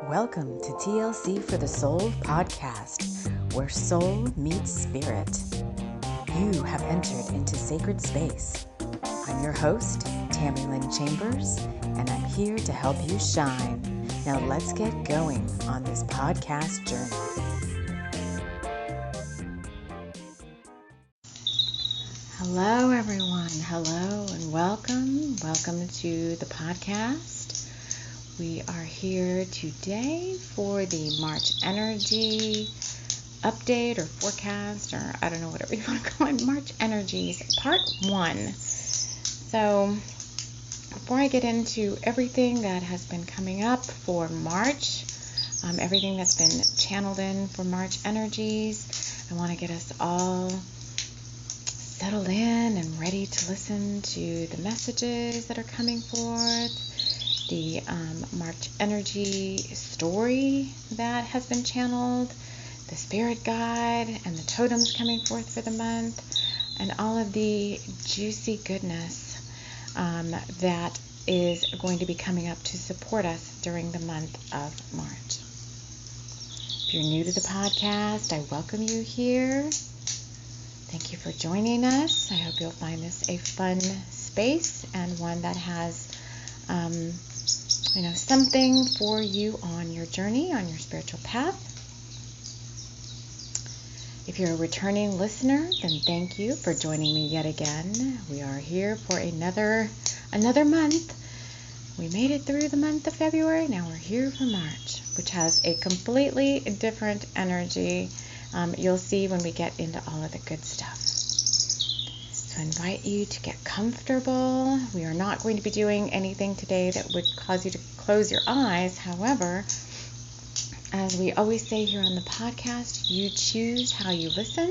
Welcome to TLC for the Soul podcast, where soul meets spirit. You have entered into sacred space. I'm your host, Tammy Lynn Chambers, and I'm here to help you shine. Now let's get going on this podcast journey. Hello, everyone. Hello and welcome. Welcome to the podcast. We are here today for the March energy update or forecast, or I don't know, whatever you want to call it, March energies, part 1. So before I get into everything that has been coming up for March, everything that's been channeled in for March energies, I want to get us all settled in and ready to listen to the messages that are coming forth. The March energy story that has been channeled, the spirit guide, and the totems coming forth for the month, and all of the juicy goodness that is going to be coming up to support us during the month of March. If you're new to the podcast, I welcome you here. Thank you for joining us. I hope you'll find this a fun space and one that has something for you on your journey, on your spiritual path. If you're a returning listener, then thank you for joining me yet again. We are here for another month. We made it through the month of February. Now we're here for March, which has a completely different energy. You'll see when we get into all of the good stuff. So I invite you to get comfortable. We are not going to be doing anything today that would cause you to close your eyes. However, as we always say here on the podcast, you choose how you listen.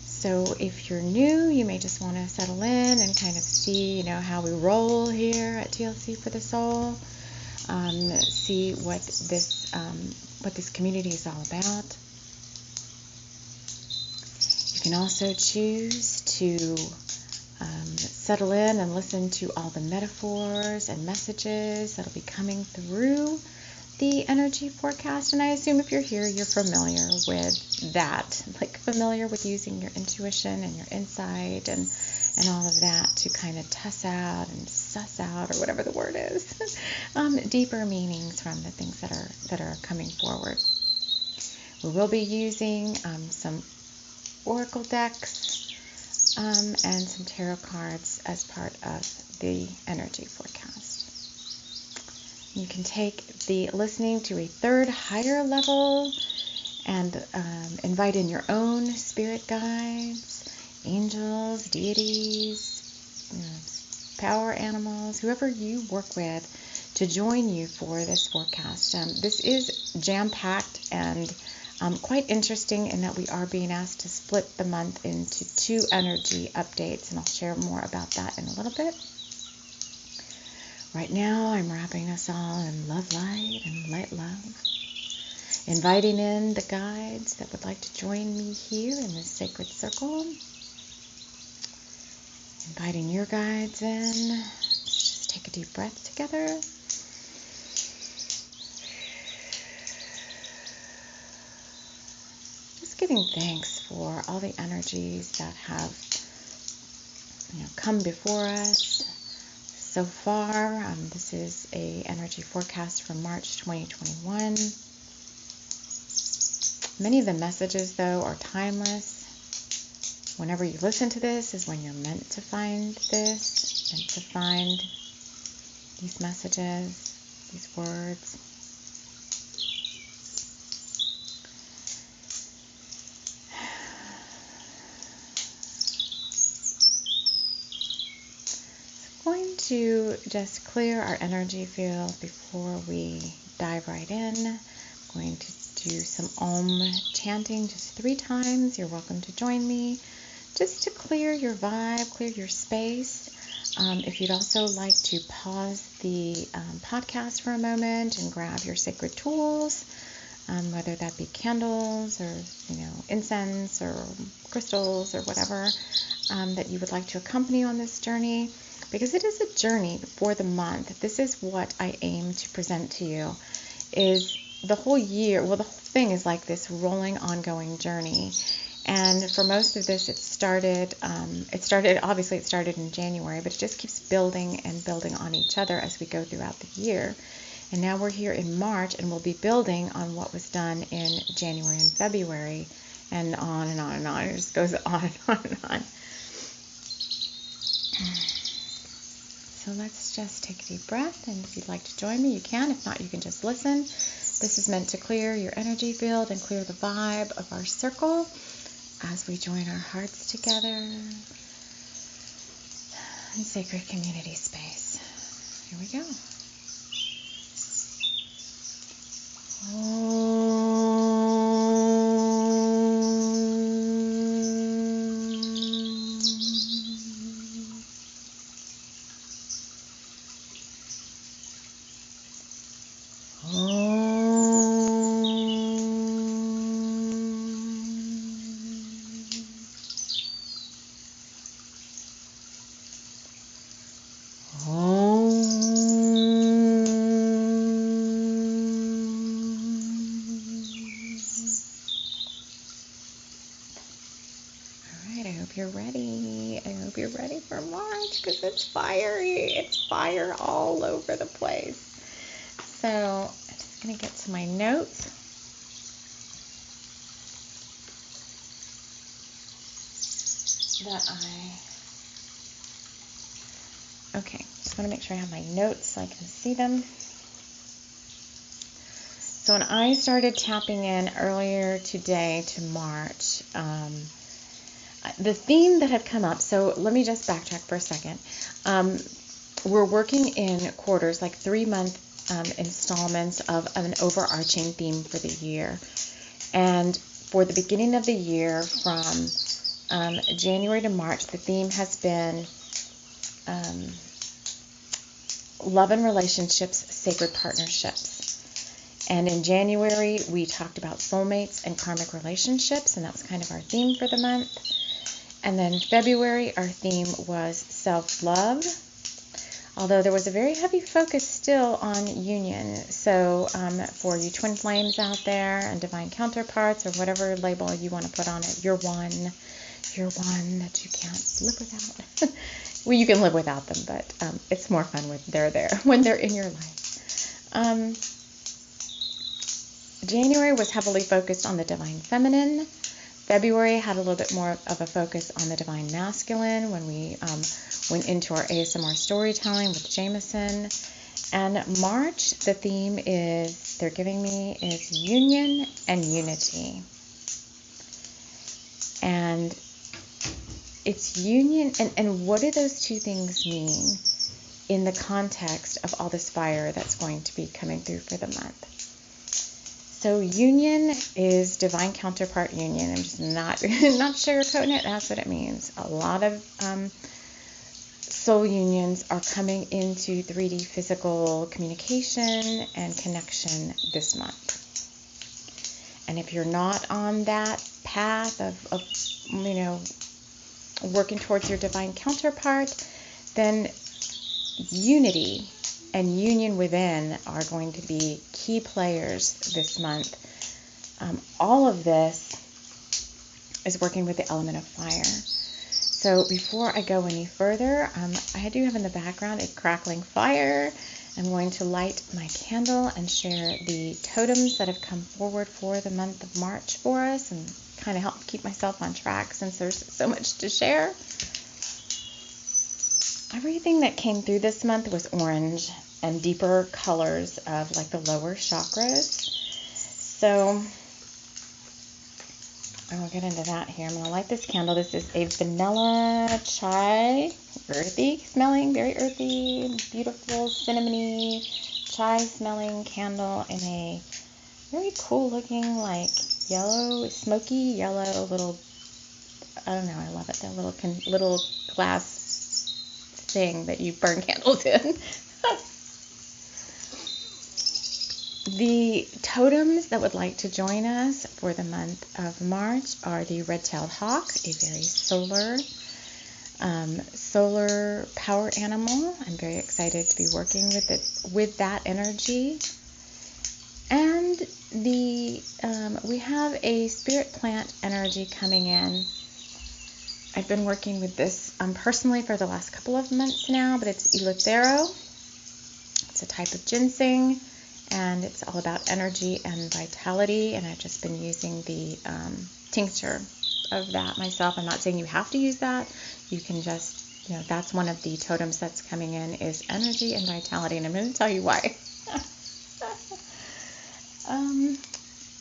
So if you're new, you may just want to settle in and kind of see, how we roll here at TLC for the Soul. See what this community is all about. You can also choose to settle in and listen to all the metaphors and messages that'll be coming through the energy forecast. And I assume if you're here, you're familiar with that, like familiar with using your intuition and your insight and all of that to kind of suss out, or whatever the word is, deeper meanings from the things that are coming forward. We will be using some oracle decks and some tarot cards as part of the energy forecast. You can take the listening to a third higher level and invite in your own spirit guides, angels, deities, power animals, whoever you work with to join you for this forecast. This is jam-packed and quite interesting in that we are being asked to split the month into 2 energy updates, and I'll share more about that in a little bit. Right now, I'm wrapping us all in love light and light love, inviting in the guides that would like to join me here in this sacred circle, inviting your guides in. Let's just take a deep breath together. Giving thanks for all the energies that have come before us so far. This is a energy forecast for March 2021. Many of the messages, though, are timeless. Whenever you listen to this is when you're meant to find this, meant to find these messages, these words. To just clear our energy field before we dive right in. I'm going to do some Om chanting just 3 times. You're welcome to join me just to clear your vibe, clear your space. If you'd also like to pause the podcast for a moment and grab your sacred tools, whether that be candles or incense or crystals or whatever that you would like to accompany on this journey. Because it is a journey for the month. This is what I aim to present to you is the whole year, well, the whole thing is like this rolling, ongoing journey. And for most of this, it started in January, but it just keeps building and building on each other as we go throughout the year. And now we're here in March, and we'll be building on what was done in January and February, and on and on and on. It just goes on and on and on. So let's just take a deep breath, and if you'd like to join me, you can. If not, you can just listen. This is meant to clear your energy field and clear the vibe of our circle as we join our hearts together in sacred community space. Here we go. You're ready for March, because it's fiery. It's fire all over the place. So I'm just going to get to my notes. Okay, just want to make sure I have my notes so I can see them. So when I started tapping in earlier today to March, the theme that had come up, so let me just backtrack for a second. We're working in quarters, like 3-month installments of an overarching theme for the year. And for the beginning of the year, from January to March, the theme has been love and relationships, sacred partnerships. And in January, we talked about soulmates and karmic relationships, and that was kind of our theme for the month. And then February, our theme was self-love, although there was a very heavy focus still on union. So for you twin flames out there and divine counterparts, or whatever label you want to put on it, you're one that you can't live without. Well, you can live without them, but it's more fun when they're there, when they're in your life. January was heavily focused on the divine feminine. February had a little bit more of a focus on the divine masculine when we went into our ASMR storytelling with Jameson. And March, the theme they're giving me is union and unity. And it's union, and what do those two things mean in the context of all this fire that's going to be coming through for the month? So union is divine counterpart union. I'm just not sugarcoating it. That's what it means. A lot of soul unions are coming into 3D physical communication and connection this month. And if you're not on that path of working towards your divine counterpart, then unity and union within are going to be key players this month. All of this is working with the element of fire. So before I go any further, I do have in the background a crackling fire. I'm going to light my candle and share the totems that have come forward for the month of March for us, and kind of help keep myself on track since there's so much to share. Everything that came through this month was orange and deeper colors of like the lower chakras. So I will get into that here. I'm going to light this candle. This is a vanilla chai, earthy smelling, very earthy, beautiful, cinnamony, chai smelling candle in a very cool looking, like yellow, smoky yellow little, I don't know, I love it, that little glass thing that you burn candles in. The totems that would like to join us for the month of March are the red-tailed hawk, a very solar power animal. I'm very excited to be working with that energy. we have a spirit plant energy coming in. I've been working with this personally for the last couple of months now, but it's eleuthero. It's a type of ginseng, and it's all about energy and vitality, and I've just been using the tincture of that myself. I'm not saying you have to use that. You can just, that's one of the totems that's coming in is energy and vitality, and I'm going to tell you why.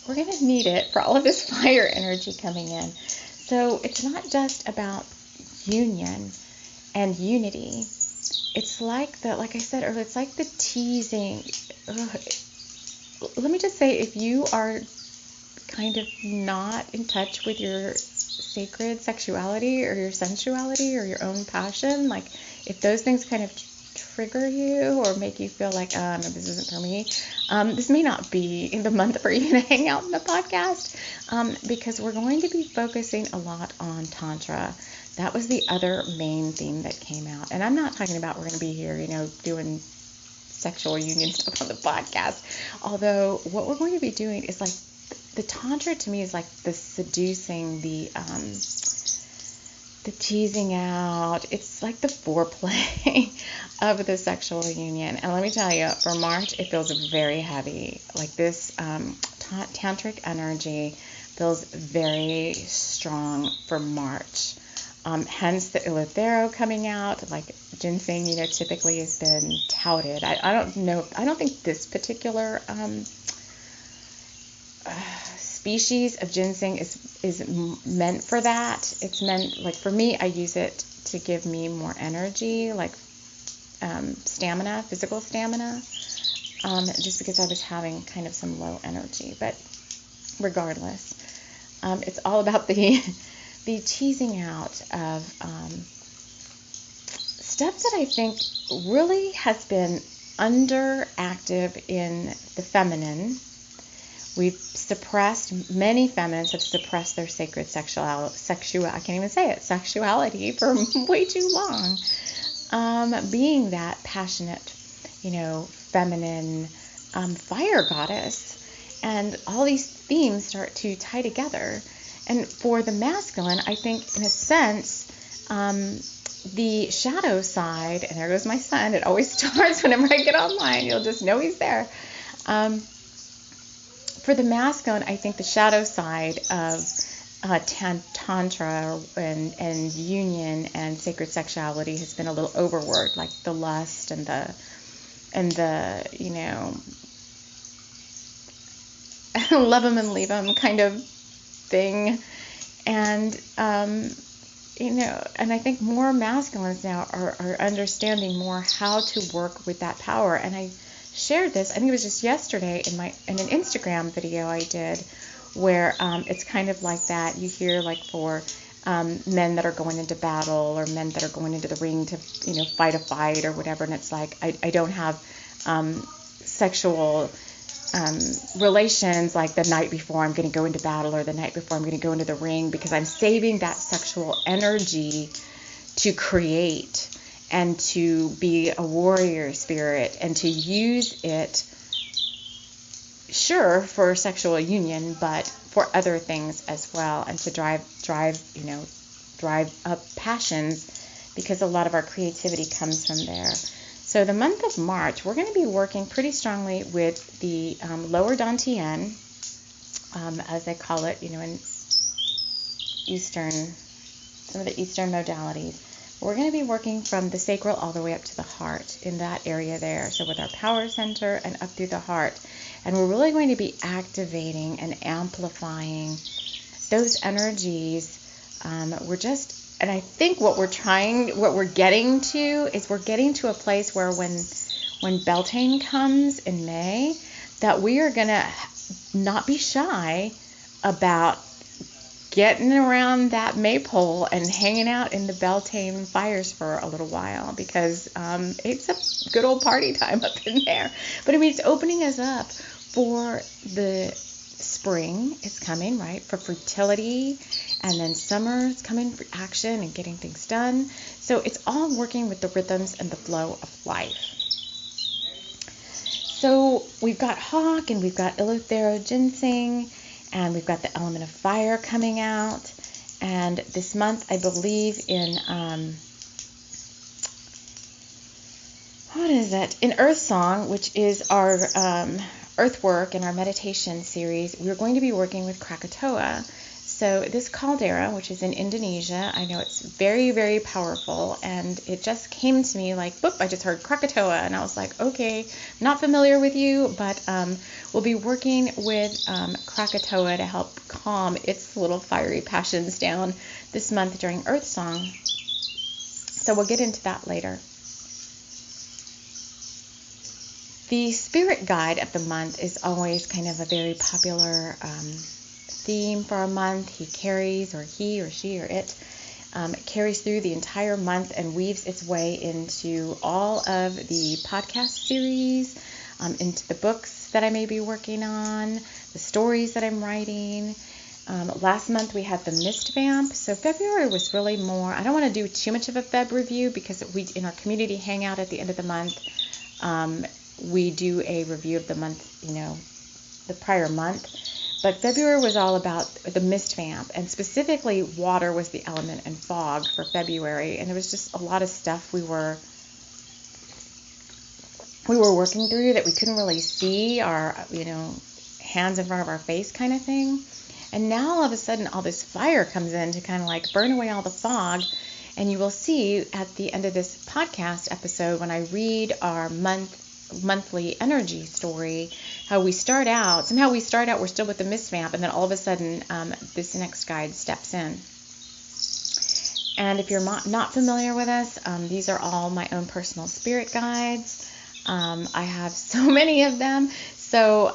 We're going to need it for all of this fire energy coming in. So it's not just about union and unity. It's like like I said earlier, it's like the teasing. Let me just say, if you are kind of not in touch with your sacred sexuality or your sensuality or your own passion, like if those things kind of trigger you or make you feel like, no, this isn't for me, this may not be the month for you to hang out in the podcast, because we're going to be focusing a lot on Tantra. That was the other main theme that came out. And I'm not talking about we're going to be here, doing sexual union stuff on the podcast. Although what we're going to be doing is like the Tantra to me is like the seducing, the teasing out. It's like the foreplay of the sexual union. And let me tell you, for March, it feels very heavy. Like this tantric energy feels very strong for March. Hence the eleuthero coming out. Like ginseng, typically has been touted. I don't know. I don't think this particular species of ginseng is meant for that. It's meant, like for me, I use it to give me more energy, like stamina, physical stamina, just because I was having kind of some low energy. But regardless, it's all about the teasing out of stuff that I think really has been underactive in the feminine. Many feminines have suppressed their sacred sexuality for way too long. Being that passionate, feminine fire goddess, and all these themes start to tie together. And for the masculine, I think in a sense, the shadow side, and there goes my son, it always starts whenever I get online, you'll just know he's there. For the masculine, I think the shadow side of Tantra and union and sacred sexuality has been a little overworked, like the lust and the love them and leave them kind of thing. And and I think more masculines now are understanding more how to work with that power. And I shared this, I think it was just yesterday in an Instagram video I did, where it's kind of like that. You hear like for men that are going into battle or men that are going into the ring to fight a fight or whatever, and it's like I don't have sexual relations like the night before I'm going to go into battle or the night before I'm going to go into the ring, because I'm saving that sexual energy to create and to be a warrior spirit and to use it, sure, for sexual union, but for other things as well, and to drive up passions, because a lot of our creativity comes from there. So the month of March, we're going to be working pretty strongly with the lower dantian, as they call it, in some of the Eastern modalities. We're going to be working from the sacral all the way up to the heart in that area there. So with our power center and up through the heart. And we're really going to be activating and amplifying those energies. And I think what we're getting to a place where when Beltane comes in May, that we are going to not be shy about getting around that maypole and hanging out in the Beltane fires for a little while, because it's a good old party time up in there. But I mean, it's opening us up for the spring. It's coming, right, for fertility, and then summer is coming for action and getting things done. So it's all working with the rhythms and the flow of life. So we've got Hawk, and we've got Eleuthero Ginseng, and we've got the element of fire coming out. And this month, I believe in, what is that? In Earth Song, which is our earth work and our meditation series, we're going to be working with Krakatoa. So this caldera, which is in Indonesia, I know it's very, very powerful, and it just came to me like, boop, I just heard Krakatoa, and I was like, okay, not familiar with you, but we'll be working with Krakatoa to help calm its little fiery passions down this month during Earth Song. So we'll get into that later. The spirit guide of the month is always kind of a very popular theme for a month. He carries, or he or she or it carries through the entire month and weaves its way into all of the podcast series, into the books that I may be working on, the stories that I'm writing. Last month we had the Mist Vamp, so February was really more, I don't want to do too much of a Feb review because we, in our community hangout at the end of the month, we do a review of the month, the prior month. But February was all about the Mist Vamp, and specifically water was the element, and fog for February. And there was just a lot of stuff we were working through that we couldn't really see our, hands in front of our face kind of thing. And now all of a sudden all this fire comes in to kind of like burn away all the fog. And you will see at the end of this podcast episode, when I read our monthly energy story, how we start out, we're still with the Mist Vamp, and then all of a sudden this next guide steps in. And if you're not familiar with us, these are all my own personal spirit guides. I have so many of them. So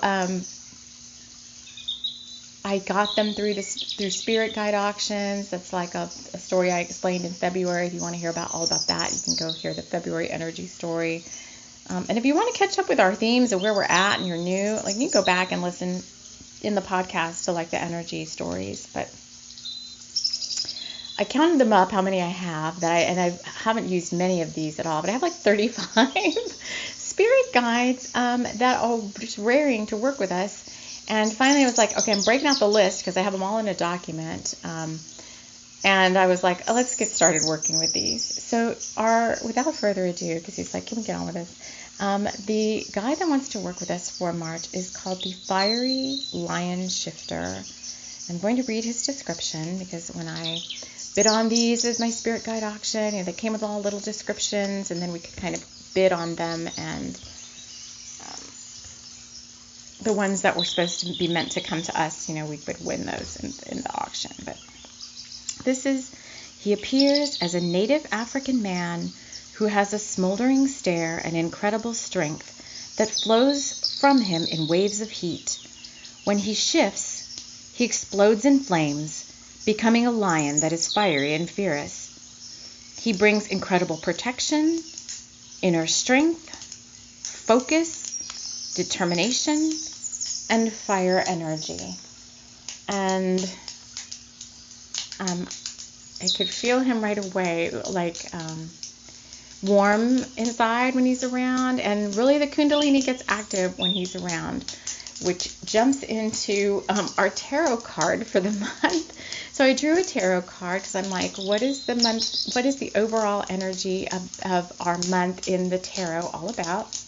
I got them through spirit guide auctions. That's like a story I explained in February. If you want to hear all about that, you can go hear the February energy story. And if you want to catch up with our themes and where we're at and you're new, you can go back and listen in the podcast to the energy stories. But I counted them up, how many I have, and I haven't used many of these at all, but I have 35 spirit guides that are just raring to work with us. And finally I was like, okay, I'm breaking out the list because I have them all in a document. And I was like, let's get started working with these. So without further ado, because he's like, can we get on with this? The guy that wants to work with us for March is called the Fiery Lion Shifter. I'm going to read his description because when I bid on these as my spirit guide auction, they came with all little descriptions, and then we could kind of bid on them, and the ones that were supposed to be meant to come to us, we would win those in the auction. But he appears as a native African man who has a smoldering stare and incredible strength that flows from him in waves of heat. When he shifts, he explodes in flames, becoming a lion that is fiery and fierce. He brings incredible protection, inner strength, focus, determination, and fire energy. And I could feel him right away, warm inside when he's around, and really the Kundalini gets active when he's around, which jumps into our tarot card for the month. So I drew a tarot card because I'm like, what is the overall energy of our month in the tarot all about?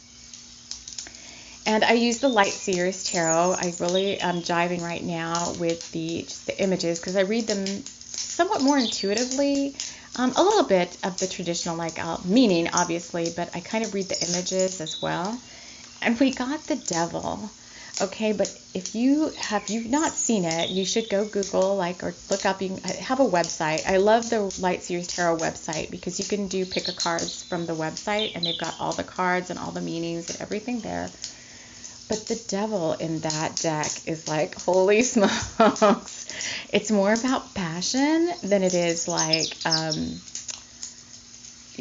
And I use the Light Seers Tarot. I really am jiving right now with the images because I read them somewhat more intuitively. A little bit of the traditional meaning, obviously, but I kind of read the images as well. And we got the Devil. Okay, but if you've not seen it, you should go Google or look up. I have a website. I love the Light Series Tarot website because you can do pick a cards from the website, and they've got all the cards and all the meanings and everything there. But the Devil in that deck is holy smokes. It's more about passion than it is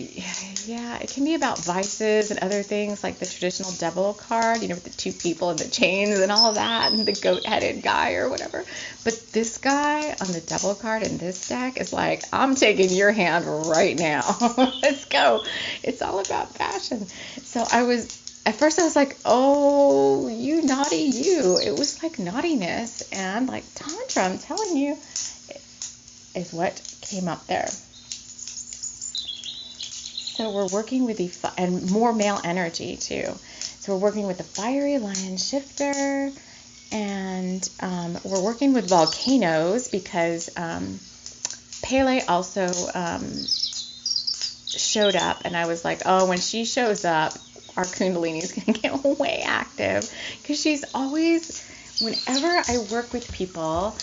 it can be about vices and other things, like the traditional Devil card, with the two people and the chains and all that, and the goat-headed guy or whatever. But this guy on the Devil card in this deck is I'm taking your hand right now. Let's go. It's all about passion. So I was at first I was like, oh, you naughty you. It was like naughtiness and like Tantra, I'm telling you, is what came up there. So we're working with and more male energy too. So we're working with the fiery lion shifter, and we're working with volcanoes because Pele also showed up, and I was like, oh, when she shows up, our Kundalini is going to get way active, because she's always, whenever I work with people,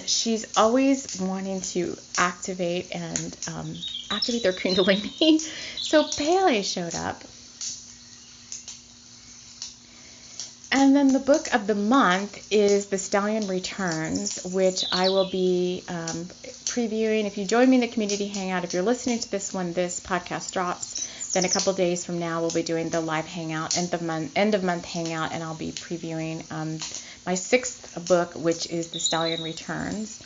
she's always wanting to activate their Kundalini. So Pele showed up. And then the book of the month is The Stallion Returns, which I will be previewing. If you join me in the community hangout, if you're listening to this when this podcast drops, then a couple days from now we'll be doing the live hangout, end of month hangout, and I'll be previewing my 6th book, which is The Stallion Returns.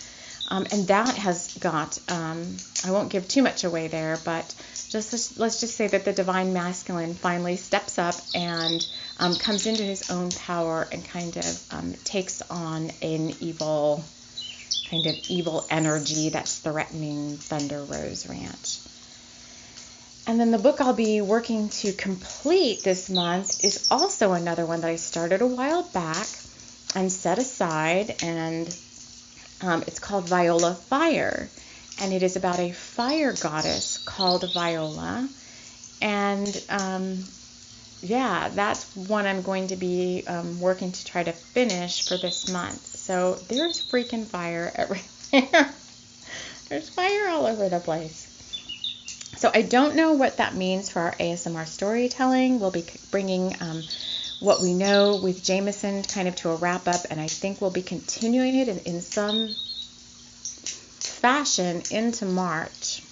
And that has got, I won't give too much away there, but let's just say that the divine masculine finally steps up and comes into his own power and kind of takes on an evil energy that's threatening Thunder Rose Ranch. And then the book I'll be working to complete this month is also another one that I started a while back and set aside, and it's called Viola Fire, and it is about a fire goddess called Viola, and that's one I'm going to be working to try to finish for this month. So there's freaking fire everywhere. There's fire all over the place. So I don't know what that means for our ASMR storytelling. We'll be bringing what we know with Jameson kind of to a wrap up, and I think we'll be continuing it in some fashion into March.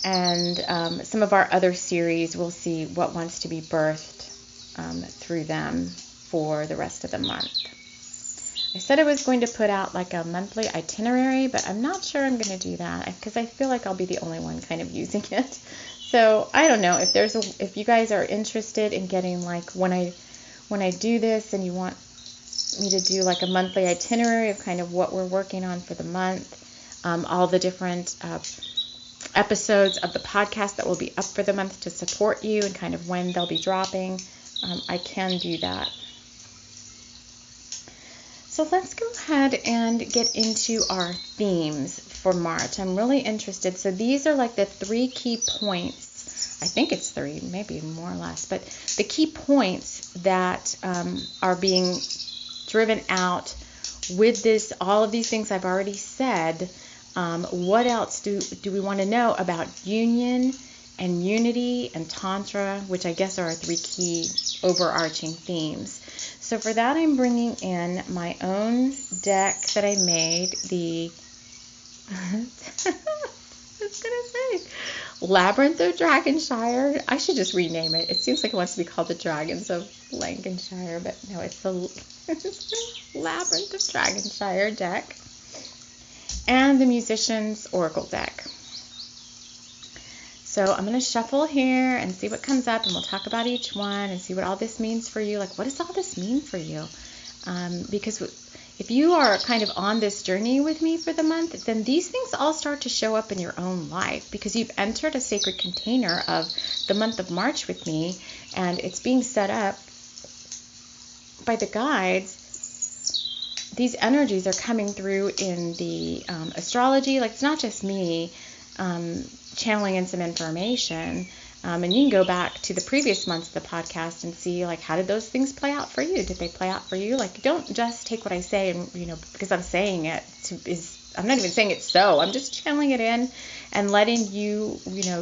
And some of our other series, we'll see what wants to be birthed through them for the rest of the month. I said I was going to put out like a monthly itinerary, but I'm not sure I'm going to do that because I feel like I'll be the only one kind of using it. So I don't know if you guys are interested in getting like when I do this and you want me to do like a monthly itinerary of kind of what we're working on for the month, all the different episodes of the podcast that will be up for the month to support you and kind of when they'll be dropping, I can do that. So let's go ahead and get into our themes for March. I'm really interested. So these are like the 3 key points. I think it's 3, maybe more or less. But the key points that are being driven out with this, all of these things I've already said. What else do we want to know about union and unity and Tantra, which I guess are our 3 key overarching themes. So for that, I'm bringing in my own deck that I made, the I was going to say Labyrinth of Dragonshire. I should just rename it. It seems like it wants to be called the Dragons of Lancashire, but no, it's the Labyrinth of Dragonshire deck. And the Musician's Oracle deck. So I'm going to shuffle here and see what comes up, and we'll talk about each one and see what all this means for you. Like, what does all this mean for you? Because if you are kind of on this journey with me for the month, then these things all start to show up in your own life because you've entered a sacred container of the month of March with me, and it's being set up by the guides. These energies are coming through in the astrology. Like, it's not just me channeling in some information. And you can go back to the previous months of the podcast and see, like, how did those things play out for you? Did they play out for you? Like, don't just take what I say and, because I'm saying it, I'm not even saying it's so. I'm just channeling it in and letting you,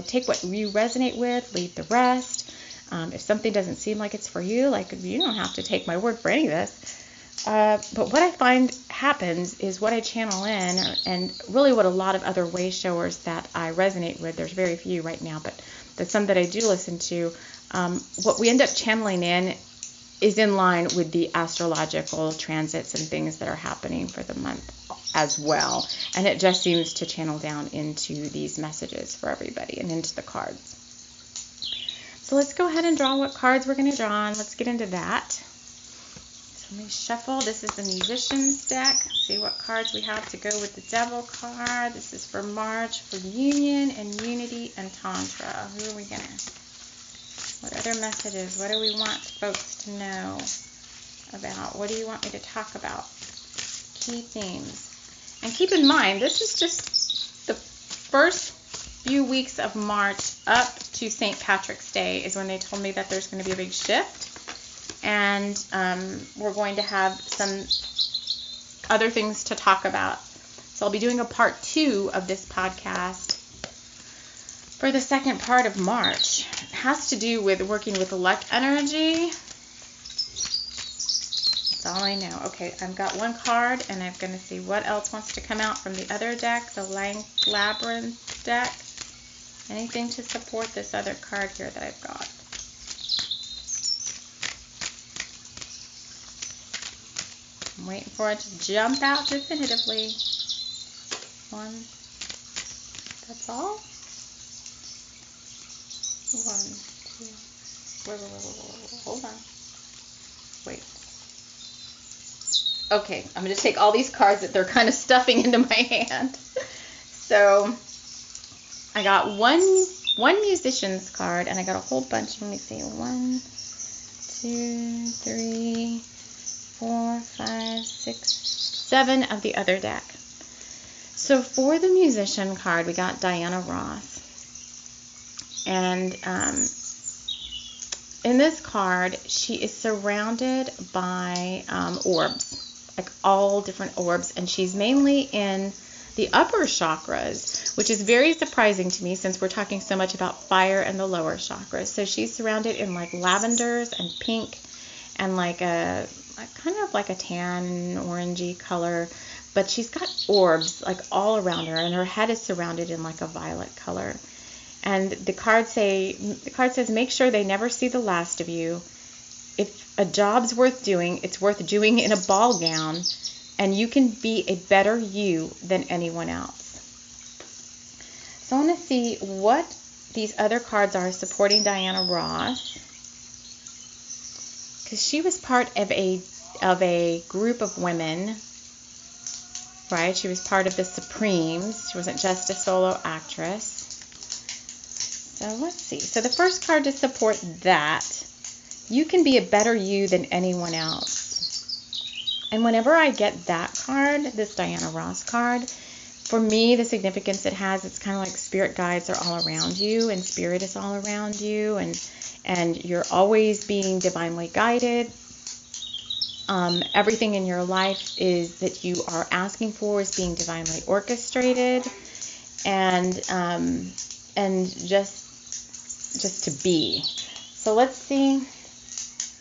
take what you resonate with, leave the rest. If something doesn't seem like it's for you, like, you don't have to take my word for any of this. But what I find happens is what I channel in, and really what a lot of other way showers that I resonate with, there's very few right now, but the some that I do listen to, what we end up channeling in is in line with the astrological transits and things that are happening for the month as well. And it just seems to channel down into these messages for everybody and into the cards. So So let's go ahead and draw what cards we're going to draw, and let's get into that. So let me shuffle. This is the Musician's deck. See what cards we have to go with the Devil card. This is for March, for Union and Unity and Tantra. Who are we going to... What other messages? What do we want folks to know about? What do you want me to talk about? Key themes. And keep in mind, this is just the first few weeks of March up to St. Patrick's Day is when they told me that there's going to be a big shift. And we're going to have some other things to talk about. So I'll be doing a part 2 of this podcast for the second part of March. It has to do with working with luck energy. That's all I know. Okay, I've got one card, and I'm going to see what else wants to come out from the other deck, the Labyrinth deck. Anything to support this other card here that I've got. I'm waiting for it to jump out definitively. One. That's all? 1, 2. Wait. Hold on. Wait. Okay, I'm going to take all these cards that they're kind of stuffing into my hand. So I got one Musician's card, and I got a whole bunch. Let me see. 1, 2, 3, 4, 5, 6, 7 of the other deck. So for the Musician card, we got Diana Ross. And in this card, she is surrounded by orbs, like all different orbs, and she's mainly in the upper chakras, which is very surprising to me since we're talking so much about fire and the lower chakras. So she's surrounded in like lavenders and pink and like a kind of like a tan orangey color, but she's got orbs like all around her, and her head is surrounded in like a violet color. And the card says, make sure they never see the last of you. If a job's worth doing, it's worth doing in a ball gown, and you can be a better you than anyone else. So I want to see what these other cards are supporting Diana Ross, because she was part of a group of women, right? She was part of the Supremes. She wasn't just a solo actress. So let's see. So the first card to support that, you can be a better you than anyone else. And whenever I get that card, this Diana Ross card, for me, the significance it has, it's kind of like spirit guides are all around you, and spirit is all around you, and you're always being divinely guided. Everything in your life is that you are asking for is being divinely orchestrated, and just to be. So let's see.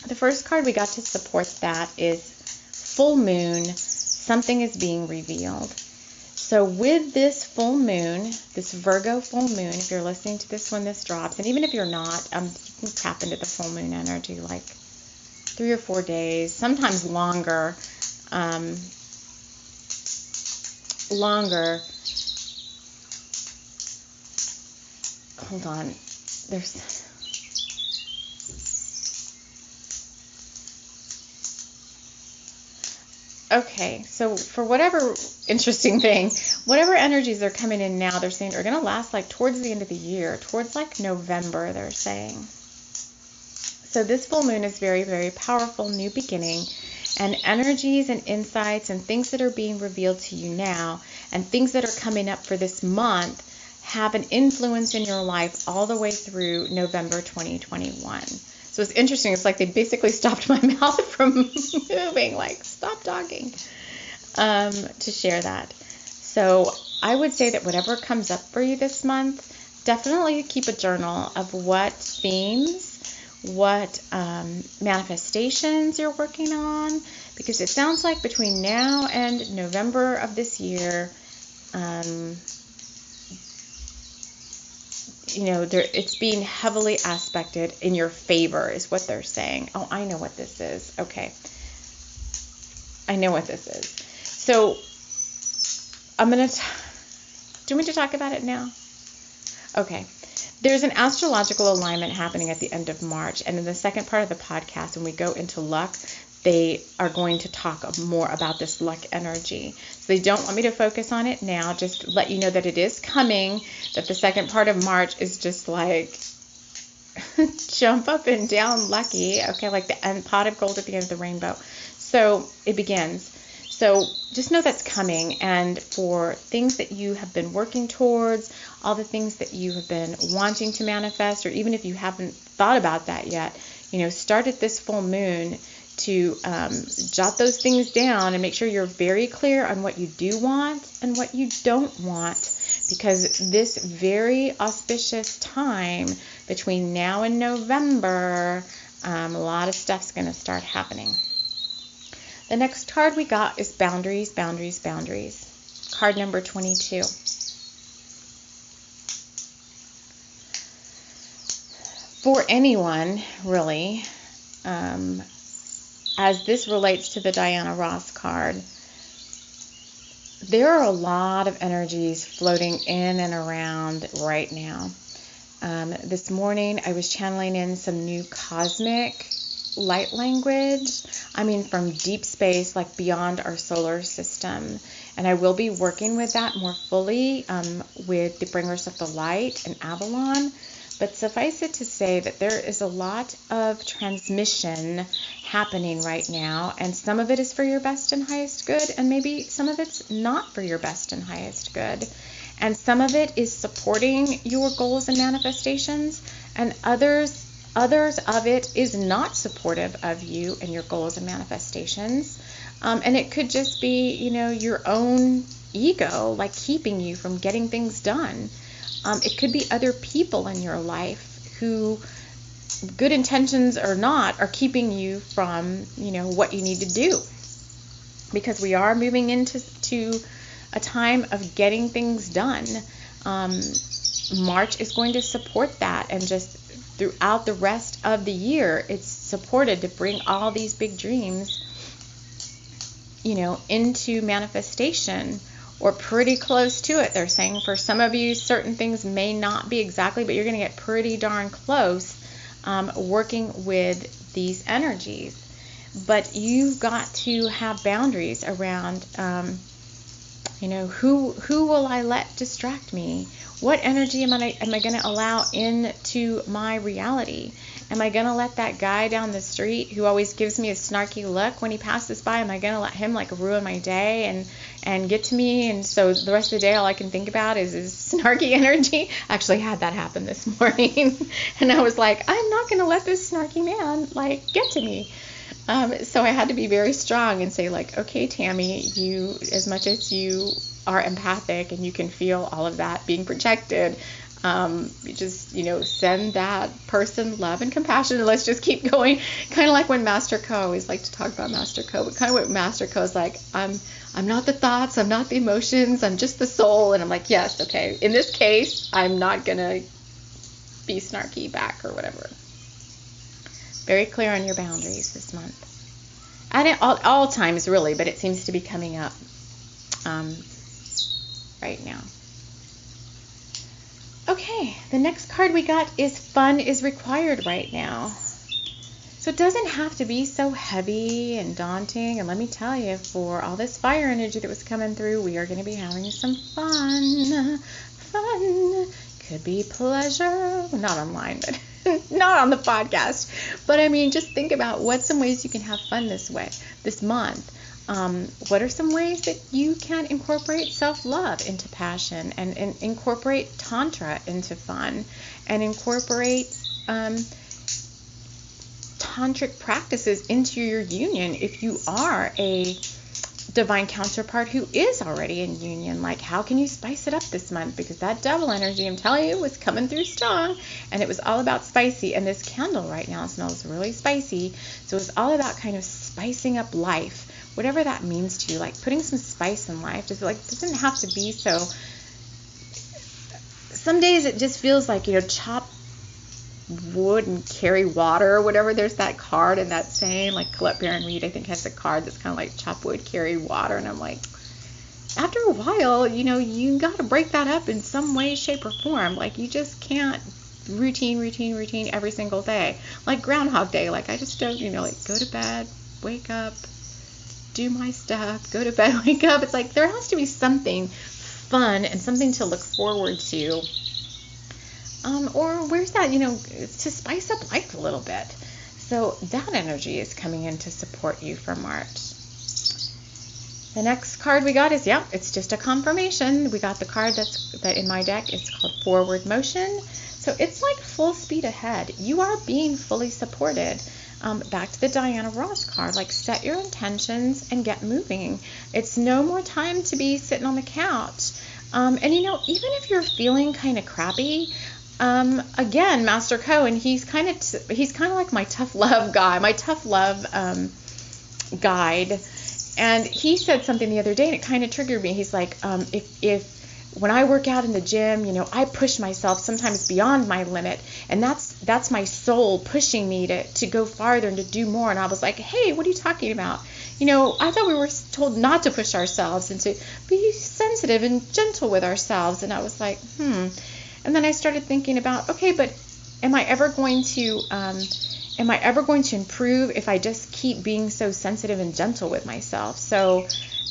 The first card we got to support that is full moon. Something is being revealed. So with this full moon, this Virgo full moon, if you're listening to this when this drops, and even if you're not, you can tap into the full moon energy like 3 or 4 days, sometimes longer. Hold on. Okay, so for whatever interesting thing, whatever energies are coming in now, they're saying are going to last like towards the end of the year, towards like November, they're saying. So this full moon is very, very powerful, new beginning, and energies and insights and things that are being revealed to you now and things that are coming up for this month have an influence in your life all the way through November 2021. So it's interesting. It's like they basically stopped my mouth from moving, like stop talking, to share that. So I would say that whatever comes up for you this month, definitely keep a journal of what themes, what manifestations you're working on, because it sounds like between now and November of this year, it's being heavily aspected in your favor is what they're saying. Oh, I know what this is. Okay. I know what this is. So I'm going to... Do you want me to talk about it now? Okay. There's an astrological alignment happening at the end of March, and in the second part of the podcast, when we go into luck, they are going to talk more about this luck energy. So they don't want me to focus on it now, just let you know that it is coming, that the second part of March is just like jump up and down lucky, okay, like the pot of gold at the end of the rainbow. So it begins. So just know that's coming, and for things that you have been working towards, all the things that you have been wanting to manifest, or even if you haven't thought about that yet, start at this full moon to jot those things down and make sure you're very clear on what you do want and what you don't want, because this very auspicious time between now and November, a lot of stuff's going to start happening. The next card we got is Boundaries, Boundaries, Boundaries. Card number 22. For anyone, really, as this relates to the Diana Ross card, there are a lot of energies floating in and around right now. This morning, I was channeling in some new cosmic light language. I mean, from deep space, like beyond our solar system. And I will be working with that more fully with the Bringers of the Light and Avalon. But suffice it to say that there is a lot of transmission happening right now, and some of it is for your best and highest good, and maybe some of it's not for your best and highest good. And some of it is supporting your goals and manifestations, and others of it is not supportive of you and your goals and manifestations. And it could just be, your own ego, like keeping you from getting things done. It could be other people in your life who, good intentions or not, are keeping you from, what you need to do. Because we are moving into a time of getting things done. March is going to support that, and just throughout the rest of the year, it's supported to bring all these big dreams, into manifestation, or pretty close to it. They're saying for some of you, certain things may not be exactly, but you're going to get pretty darn close working with these energies. But you've got to have boundaries around, who will I let distract me? What energy am I going to allow into my reality? Am I going to let that guy down the street who always gives me a snarky look when he passes by, am I going to let him ruin my day and get to me? And so the rest of the day, all I can think about is his snarky energy. I actually had that happen this morning. And I was like, I'm not going to let this snarky man get to me. So I had to be very strong and say okay, Tammy, you, as much as you are empathic and you can feel all of that being projected, just, send that person love and compassion, and let's just keep going. Kind of like when Master Co, I always like to talk about Master Co, but kind of what Master Co is like, I'm not the thoughts, I'm not the emotions, I'm just the soul. And I'm like, yes, okay, in this case, I'm not going to be snarky back or whatever. Very clear on your boundaries this month. And at all times, really, but it seems to be coming up right now. Okay, the next card we got is Fun is Required right now. So it doesn't have to be so heavy and daunting. And let me tell you, for all this fire energy that was coming through, we are going to be having some fun. Fun. Could be pleasure. Well, not online, but not on the podcast. But I mean, just think about what's some ways you can have fun this month. What are some ways that you can incorporate self-love into passion, and incorporate Tantra into fun, and incorporate tantric practices into your union if you are a divine counterpart who is already in union? How can you spice it up this month? Because that devil energy, I'm telling you, was coming through strong, and it was all about spicy. And this candle right now smells really spicy, so it's all about kind of spicing up life, whatever that means to you, putting some spice in life. Just doesn't have to be so. Some days it just feels like, chop wood and carry water or whatever. There's that card and that saying, Colette Baron Reed, I think, has a card that's kind of like chop wood, carry water. And I'm like, after a while, you got to break that up in some way, shape, or form. Like, you just can't routine every single day. Like Groundhog Day. Like, I just don't, like, go to bed, wake up, do my stuff, go to bed, wake up. It's like there has to be something fun and something to look forward to. Or where's that, to spice up life a little bit. So that energy is coming in to support you for March. The next card we got is, it's just a confirmation. We got the card that in my deck. It's called Forward Motion. So it's like full speed ahead. You are being fully supported. Back to the Diana Ross card, like set your intentions and get moving. It's no more time to be sitting on the couch. And even if you're feeling kind of crappy, again, Master Cohen, he's kind of like my tough love guy, my tough love guide. And he said something the other day, and it kind of triggered me. He's like, when I work out in the gym, I push myself sometimes beyond my limit, and that's my soul pushing me to go farther and to do more. And I was like, hey, what are you talking about? I thought we were told not to push ourselves and to be sensitive and gentle with ourselves. And I was like, And then I started thinking about, okay, but am I ever going to improve if I just keep being so sensitive and gentle with myself? So,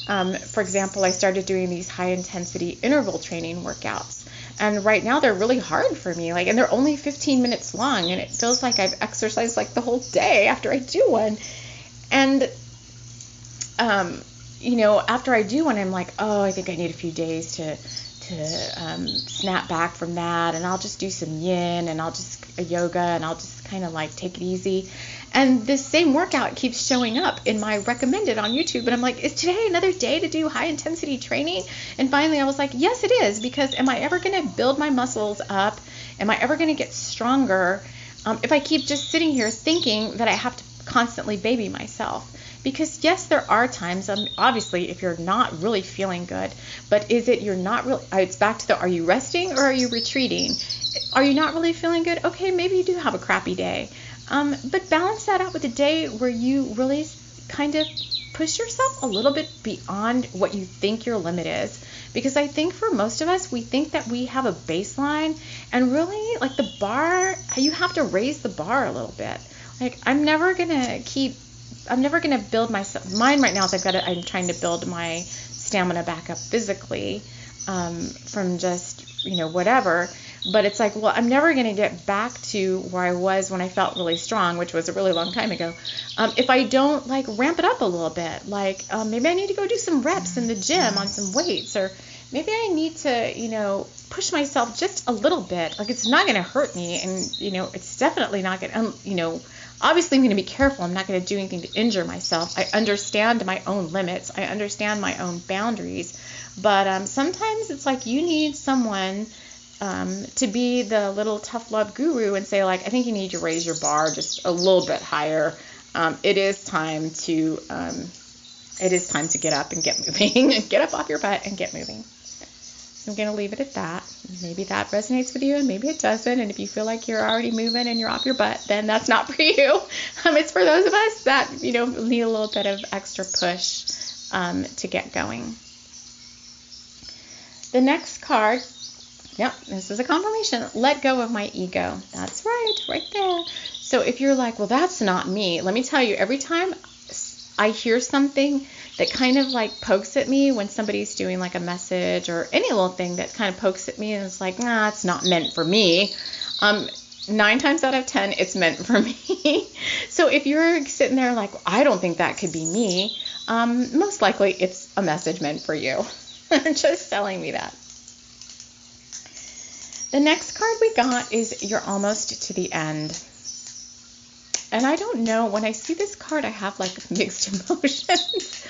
for example, I started doing these high-intensity interval training workouts. And right now they're really hard for me. And they're only 15 minutes long. And it feels like I've exercised like the whole day after I do one. And, after I do one, I'm like, oh, I think I need a few days to snap back from that. And I'll just do some yin and I'll just yoga and I'll just kind of like take it easy. And this same workout keeps showing up in my recommended on YouTube. And I'm like, is today another day to do high intensity training? And finally I was like, yes, it is. Because am I ever going to build my muscles up? Am I ever going to get stronger if I keep just sitting here thinking that I have to constantly baby myself? Because yes, there are times, obviously, if you're not really feeling good, but it's back to are you resting or are you retreating? Are you not really feeling good? Okay, maybe you do have a crappy day. But balance that out with a day where you really kind of push yourself a little bit beyond what you think your limit is. Because I think for most of us, we think that we have a baseline, and really, like the bar, you have to raise the bar a little bit. Like, I'm never going to build myself. Mine right now is I'm trying to build my stamina back up physically from just, whatever. But it's like, well, I'm never going to get back to where I was when I felt really strong, which was a really long time ago, if I don't ramp it up a little bit. Maybe I need to go do some reps in the gym on some weights, or maybe I need to, push myself just a little bit. It's not going to hurt me, and, it's definitely not going to, obviously I'm going to be careful. I'm not going to do anything to injure myself. I understand my own limits. I understand my own boundaries. But sometimes it's like you need someone to be the little tough love guru and say, I think you need to raise your bar just a little bit higher. It is time to get up and get moving. Get up off your butt and get moving. So I'm going to leave it at that. Maybe that resonates with you and maybe it doesn't. And if you feel like you're already moving and you're off your butt, then that's not for you. It's for those of us that, need a little bit of extra push to get going. The next card, this is a confirmation. Let go of my ego. That's right there. So if you're like, well, that's not me. Let me tell you, every time I hear something that kind of pokes at me when somebody's doing a message or any little thing that kind of pokes at me and it's like, nah, it's not meant for me. 9 times out of 10, it's meant for me. So if you're sitting there I don't think that could be me, most likely it's a message meant for you. Just telling me that. The next card we got is You're Almost to the End. And I don't know, when I see this card, I have mixed emotions.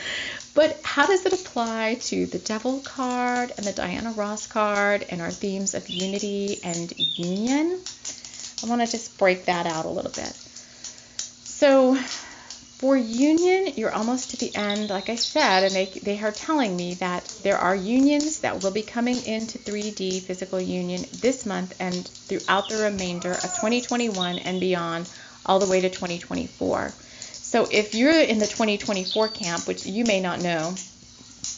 But how does it apply to the Devil card and the Diana Ross card and our themes of unity and union? I want to just break that out a little bit. So for union, you're almost to the end, like I said, and they are telling me that there are unions that will be coming into 3D physical union this month and throughout the remainder of 2021 and beyond, all the way to 2024. So if you're in the 2024 camp, which you may not know,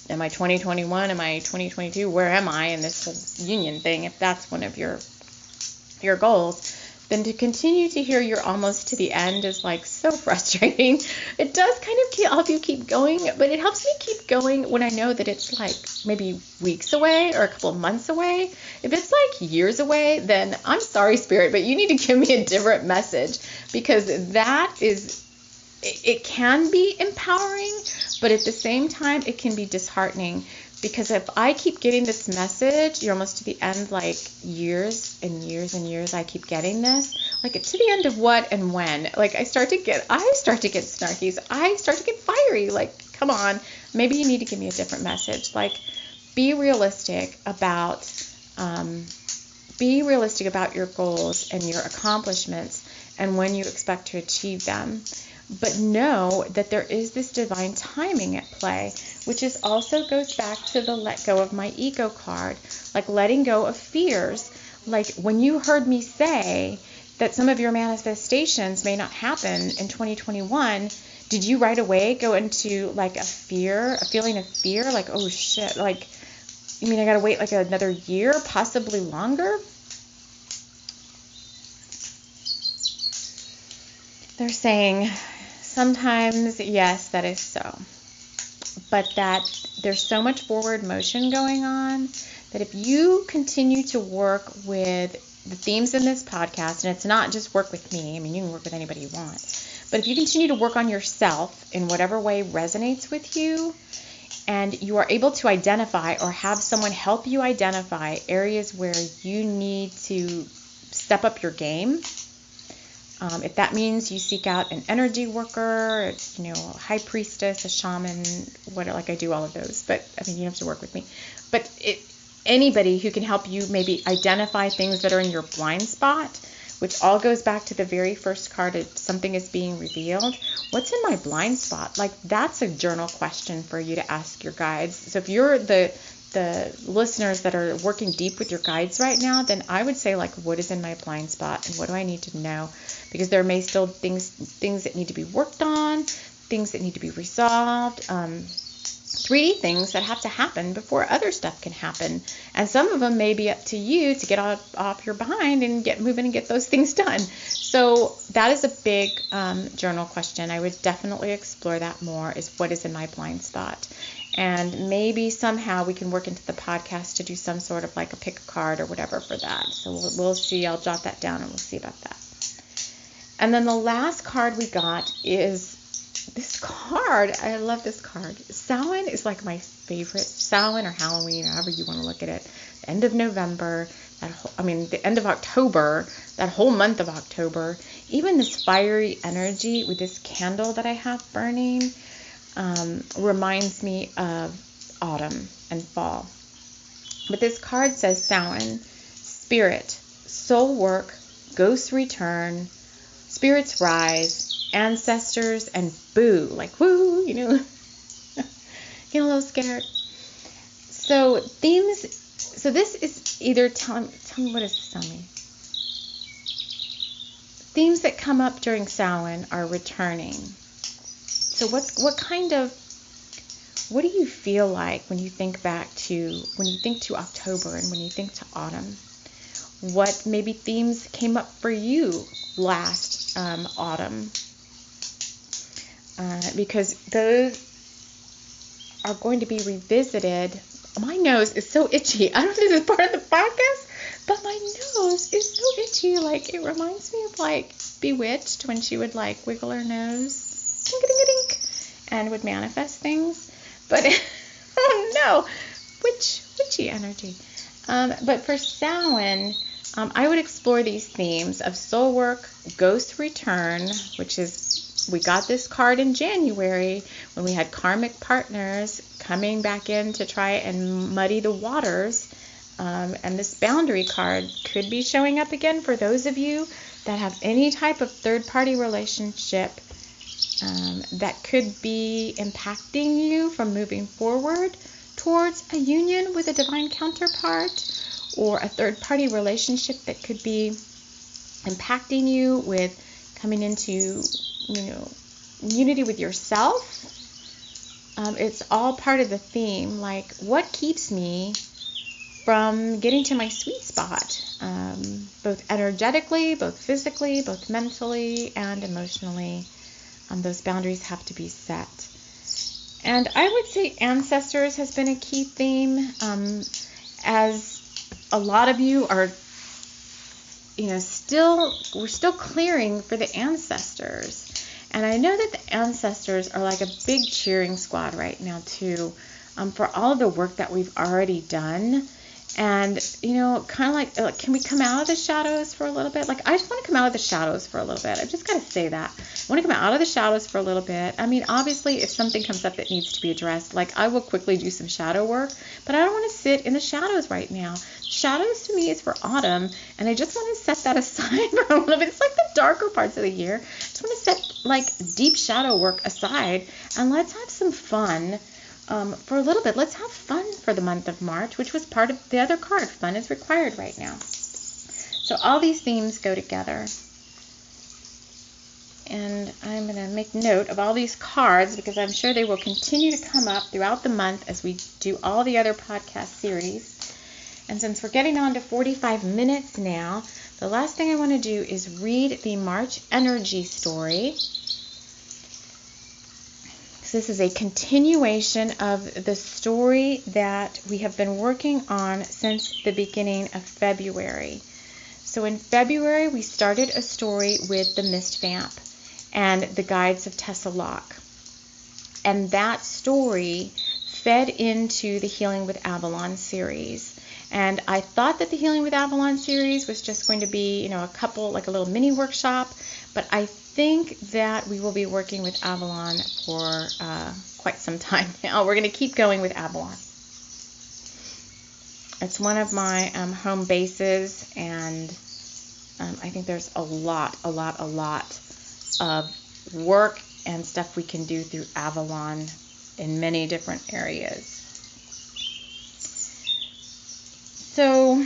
Am I 2021? Am I 2022? Where am I in this whole union thing? If that's one of your goals, then to continue to hear you're almost to the end is like so frustrating. It does kind of help you keep going, but it helps me keep going when I know that it's like maybe weeks away or a couple of months away. If it's like years away, then I'm sorry, Spirit, but you need to give me a different message, because that is, it can be empowering, but at the same time, it can be disheartening. Because if I keep getting this message, you're almost to the end, like years and years and years, I keep getting this, like to the end of what and when? Like I start to get snarky, I start to get fiery. Like, come on, maybe you need to give me a different message. Like, be realistic about your goals and your accomplishments and when you expect to achieve them. But know that there is this divine timing at play, which is also goes back to the let go of my ego card, like letting go of fears. Like when you heard me say that some of your manifestations may not happen in 2021, did you right away go into like a feeling of fear? Like, oh shit, like, you mean I gotta wait like another year, possibly longer? They're saying sometimes, yes, that is so. But that there's so much forward motion going on that if you continue to work with the themes in this podcast, and it's not just work with me, I mean, you can work with anybody you want, but if you continue to work on yourself in whatever way resonates with you, and you are able to identify or have someone help you identify areas where you need to step up your game. If that means you seek out an energy worker, a high priestess, a shaman, like I do all of those, but I mean, you don't have to work with me. But anybody who can help you maybe identify things that are in your blind spot, which all goes back to the very first card of something is being revealed. What's in my blind spot? Like, that's a journal question for you to ask your guides. So if you're the listeners that are working deep with your guides right now, then I would say, like, what is in my blind spot and what do I need to know? Because there may still things that need to be worked on, things that need to be resolved, 3D things that have to happen before other stuff can happen. And some of them may be up to you to get off your behind and get moving and get those things done. So that is a big journal question. I would definitely explore that more, is what is in my blind spot. And maybe somehow we can work into the podcast to do some sort of like a pick a card or whatever for that. So we'll see. I'll jot that down and we'll see about that. And then the last card we got is this card. I love this card. Samhain is like my favorite. Samhain or Halloween, however you want to look at it. The end of November, the end of October, that whole month of October. Even this fiery energy with this candle that I have burning reminds me of autumn and fall. But this card says Samhain, spirit, soul work, ghosts return, spirits rise, ancestors, and boo, like woo, get a little scared. So themes, so this is either, tell me what does this tell me? Themes that come up during Samhain are returning. So what do you feel like when you think to October and when you think to autumn? What maybe themes came up for you last autumn? Because those are going to be revisited. My nose is so itchy. I don't know if this is part of the podcast, but my nose is so itchy. Like, it reminds me of like Bewitched when she would like wiggle her nose, ding-a-ding-a-ding, and would manifest things. But oh no, witchy energy. But for Samhain, I would explore these themes of soul work, ghost return, which is, we got this card in January when we had karmic partners coming back in to try and muddy the waters. And this boundary card could be showing up again for those of you that have any type of third-party relationship that could be impacting you from moving forward towards a union with a divine counterpart, or a third-party relationship that could be impacting you with coming into, unity with yourself, it's all part of the theme, like what keeps me from getting to my sweet spot, both energetically, both physically, both mentally, and emotionally. Those boundaries have to be set. And I would say ancestors has been a key theme, as a lot of you are, we're still clearing for the ancestors. And I know that the ancestors are like a big cheering squad right now too, for all of the work that we've already done. And, kind of like, can we come out of the shadows for a little bit? Like, I just want to come out of the shadows for a little bit. I've just got to say that. I want to come out of the shadows for a little bit. I mean, obviously, if something comes up that needs to be addressed, like, I will quickly do some shadow work, but I don't want to sit in the shadows right now. Shadows to me is for autumn, and I just want to set that aside for a little bit. It's like the darker parts of the year. I just want to set, like, deep shadow work aside, and let's have some fun. For a little bit. Let's have fun for the month of March, which was part of the other card. Fun is required right now. So all these themes go together. And I'm going to make note of all these cards because I'm sure they will continue to come up throughout the month as we do all the other podcast series. And since we're getting on to 45 minutes now, the last thing I want to do is read the March energy story. This is a continuation of the story that we have been working on since the beginning of February. So in February, we started a story with the Mist Vamp and the Guides of Tessalock. And that story fed into the Healing with Avalon series. And I thought that the Healing with Avalon series was just going to be, a couple, like a little mini workshop. But I think that we will be working with Avalon for quite some time now. We're going to keep going with Avalon. It's one of my home bases, and I think there's a lot of work and stuff we can do through Avalon in many different areas. So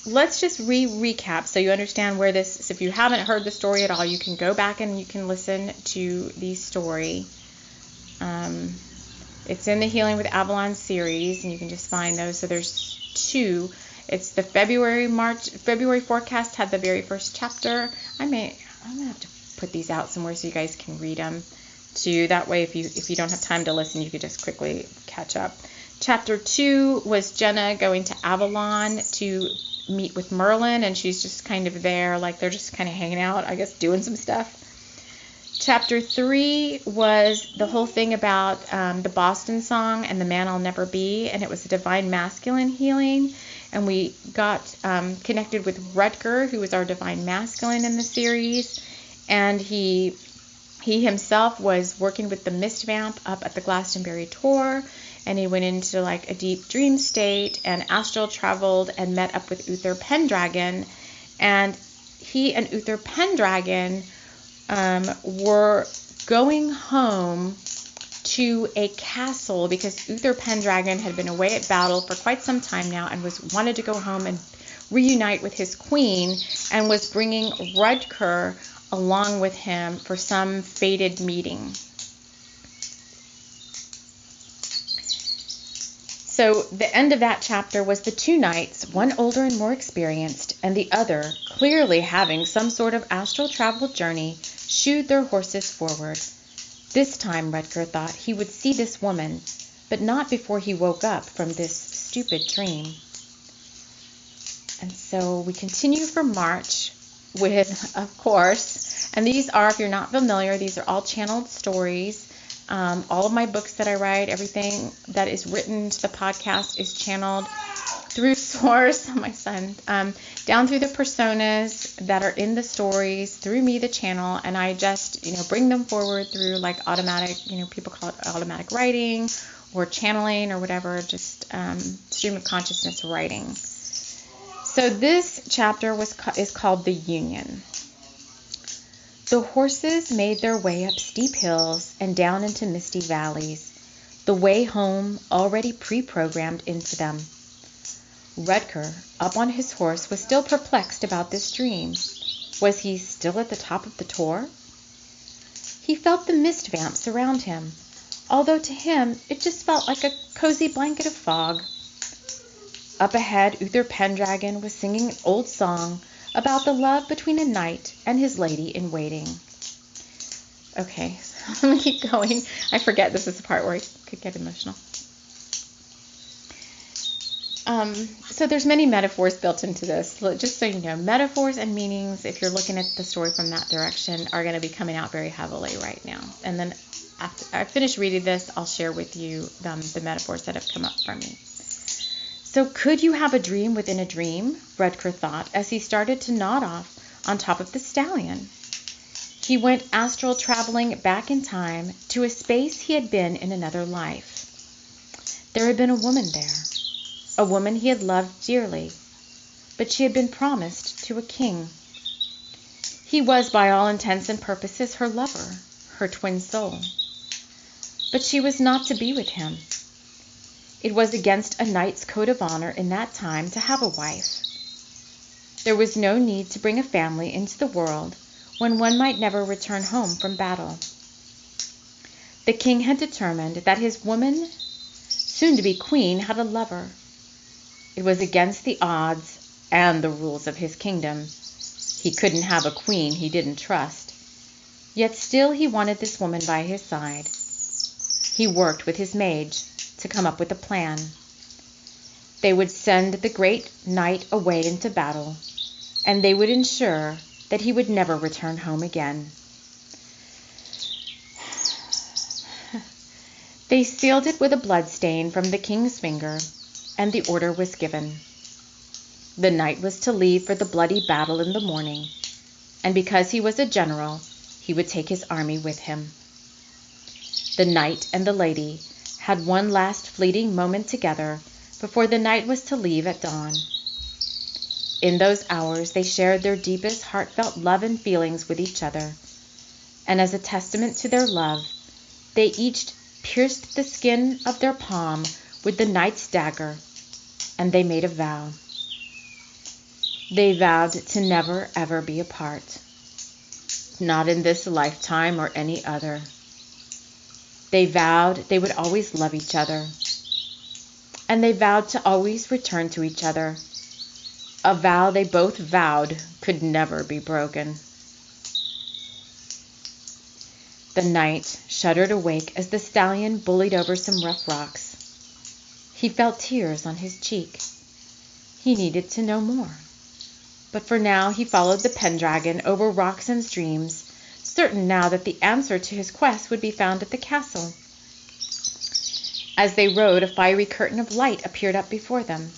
let's just recap so you understand where this, so if you haven't heard the story at all, you can go back and you can listen to the story. It's in the Healing with Avalon series, and you can just find those. So there's two. It's the February forecast had the very first chapter. I'm gonna have to put these out somewhere so you guys can read them too. That way, if you don't have time to listen, you could just quickly catch up. Chapter 2 was Jenna going to Avalon to meet with Merlin, and she's just kind of there, like they're just kind of hanging out, I guess, doing some stuff. Chapter 3 was the whole thing about the Boston song and the Man I'll Never Be, and it was a divine masculine healing, and we got connected with Rutger, who was our divine masculine in the series, and he himself was working with the Mist Vamp up at the Glastonbury tour, and he went into like a deep dream state and astral traveled and met up with Uther Pendragon, and he and Uther Pendragon were going home to a castle because Uther Pendragon had been away at battle for quite some time now and wanted to go home and reunite with his queen, and was bringing Rutger along with him for some fated meeting. So the end of that chapter was the two knights, one older and more experienced, and the other, clearly having some sort of astral travel journey, shooed their horses forward. This time, Rutger thought, he would see this woman, but not before he woke up from this stupid dream. And so we continue for March with, of course, and these are, if you're not familiar, these are all channeled stories. All of my books that I write, everything that is written to the podcast is channeled through Source, my son, down through the personas that are in the stories, through me, the channel, and I just, bring them forward through like automatic, people call it automatic writing or channeling or whatever, just stream of consciousness writing. So this chapter is called The Union. The horses made their way up steep hills and down into misty valleys, the way home already pre-programmed into them. Rutger, up on his horse, was still perplexed about this dream. Was he still at the top of the tor? He felt the mist vamp surround him, although to him it just felt like a cozy blanket of fog. Up ahead, Uther Pendragon was singing an old song about the love between a knight and his lady-in-waiting. Okay, so let me keep going. I forget this is the part where I could get emotional. So there's many metaphors built into this. Just so you know, metaphors and meanings, if you're looking at the story from that direction, are going to be coming out very heavily right now. And then after I finish reading this, I'll share with you the metaphors that have come up from me. So could you have a dream within a dream? Rutger thought as he started to nod off on top of the stallion. He went astral traveling back in time to a space he had been in another life. There had been a woman there. A woman he had loved dearly, but she had been promised to a king. He was, by all intents and purposes, her lover, her twin soul. But she was not to be with him. It was against a knight's code of honor in that time to have a wife. There was no need to bring a family into the world when one might never return home from battle. The king had determined that his woman, soon to be queen, had a lover. It was against the odds and the rules of his kingdom. He couldn't have a queen he didn't trust. Yet still he wanted this woman by his side. He worked with his mage to come up with a plan. They would send the great knight away into battle, and they would ensure that he would never return home again. They sealed it with a bloodstain from the king's finger, and the order was given. The knight was to leave for the bloody battle in the morning, and because he was a general, he would take his army with him. The knight and the lady had one last fleeting moment together before the knight was to leave at dawn. In those hours, they shared their deepest heartfelt love and feelings with each other, and as a testament to their love, they each pierced the skin of their palm with the knight's dagger, and they made a vow. They vowed to never, ever be apart, not in this lifetime or any other. They vowed they would always love each other, and they vowed to always return to each other, a vow they both vowed could never be broken. The knight shuddered awake as the stallion bullied over some rough rocks. He felt tears on his cheek. He needed to know more. But for now he followed the Pendragon over rocks and streams, certain now that the answer to his quest would be found at the castle. As they rode, a fiery curtain of light appeared up before them.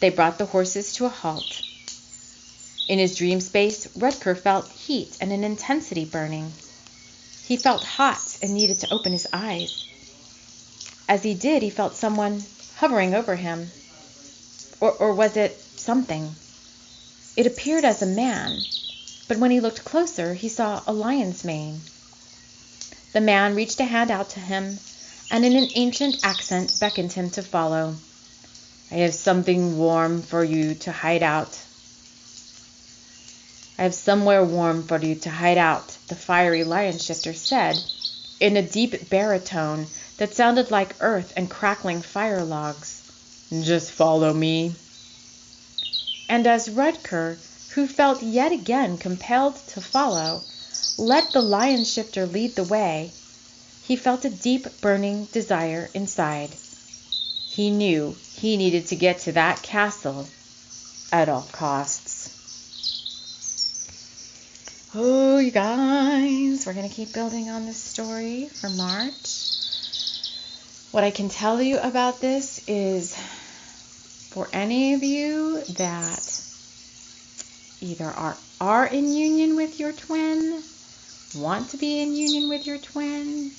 They brought the horses to a halt. In his dream space, Rutger felt heat and an intensity burning. He felt hot and needed to open his eyes. As he did, he felt someone hovering over him. Or was it something? It appeared as a man, but when he looked closer, he saw a lion's mane. The man reached a hand out to him, and in an ancient accent beckoned him to follow. "I have something warm for you to hide out. I have somewhere warm for you to hide out," the fiery lion shifter said, in a deep baritone that sounded like earth and crackling fire logs. "Just follow me." And as Rutger, who felt yet again compelled to follow, let the lion shifter lead the way, he felt a deep burning desire inside. He knew he needed to get to that castle at all costs. Oh, you guys, we're going to keep building on this story for March. What I can tell you about this is, for any of you that either are in union with your twin, want to be in union with your twin,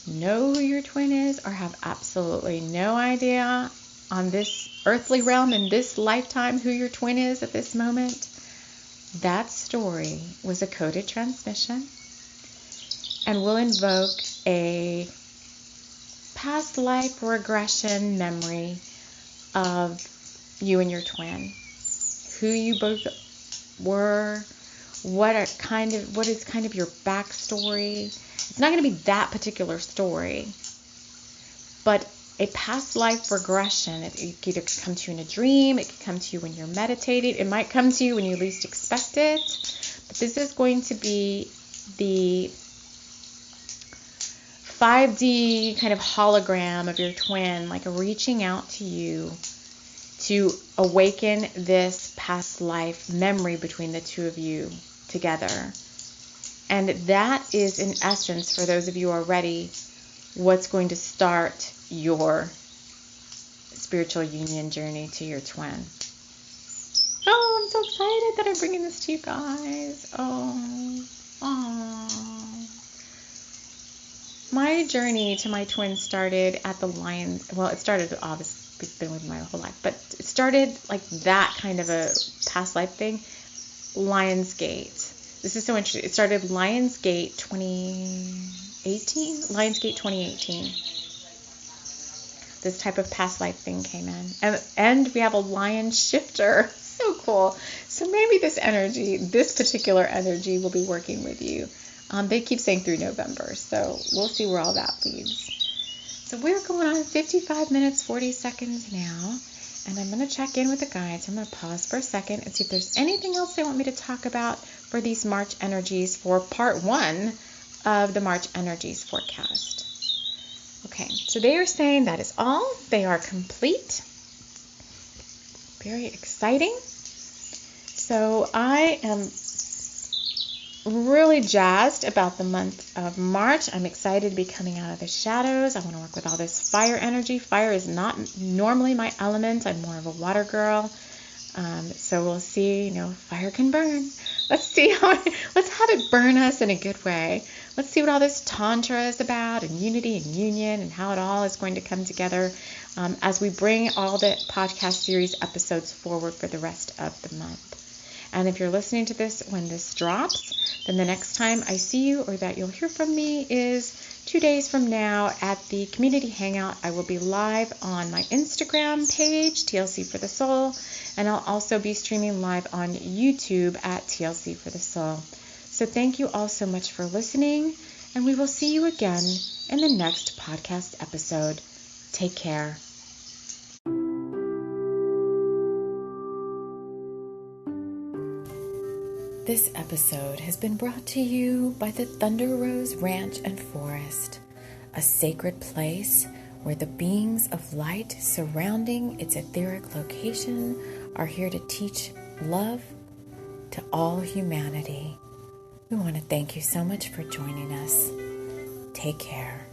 know who your twin is, or have absolutely no idea on this earthly realm in this lifetime who your twin is at this moment, that story was a coded transmission and will invoke a past life regression memory of you and your twin, who you both were, what is kind of your backstory. It's not going to be that particular story, but a past life regression. It either could come to you in a dream, it could come to you when you're meditating, it might come to you when you least expect it. But this is going to be the 5D kind of hologram of your twin, like reaching out to you to awaken this past life memory between the two of you together. And that is, in essence, for those of you who are ready, what's going to start your spiritual union journey to your twin. Oh, I'm so excited that I'm bringing this to you guys. Oh. My journey to my twin started at the Lions. Well, it started, obviously, it's been with me my whole life, but it started like that kind of a past life thing. Lionsgate. This is so interesting. It started Lionsgate 2018. Lionsgate 2018. This type of past life thing came in. And we have a lion shifter. So cool. So maybe this particular energy will be working with you. They keep saying through November. So we'll see where all that leads. So we're going on 55 minutes, 40 seconds now. And I'm going to check in with the guides. I'm going to pause for a second and see if there's anything else they want me to talk about for these March energies for part 1 of the March energies forecast. Okay, so they are saying that is all. They are complete. Very exciting. So I am really jazzed about the month of March. I'm excited to be coming out of the shadows. I want to work with all this fire energy. Fire is not normally my element. I'm more of a water girl. So we'll see, fire can burn. Let's have it burn us in a good way. Let's see what all this Tantra is about, and unity and union, and how it all is going to come together as we bring all the podcast series episodes forward for the rest of the month. And if you're listening to this when this drops, then the next time I see you or that you'll hear from me is 2 days from now at the Community Hangout. I will be live on my Instagram page, TLC for the Soul, and I'll also be streaming live on YouTube at TLC for the Soul. So thank you all so much for listening, and we will see you again in the next podcast episode. Take care. This episode has been brought to you by the Thunder Rose Ranch and Forest, a sacred place where the beings of light surrounding its etheric location are here to teach love to all humanity. We want to thank you so much for joining us. Take care.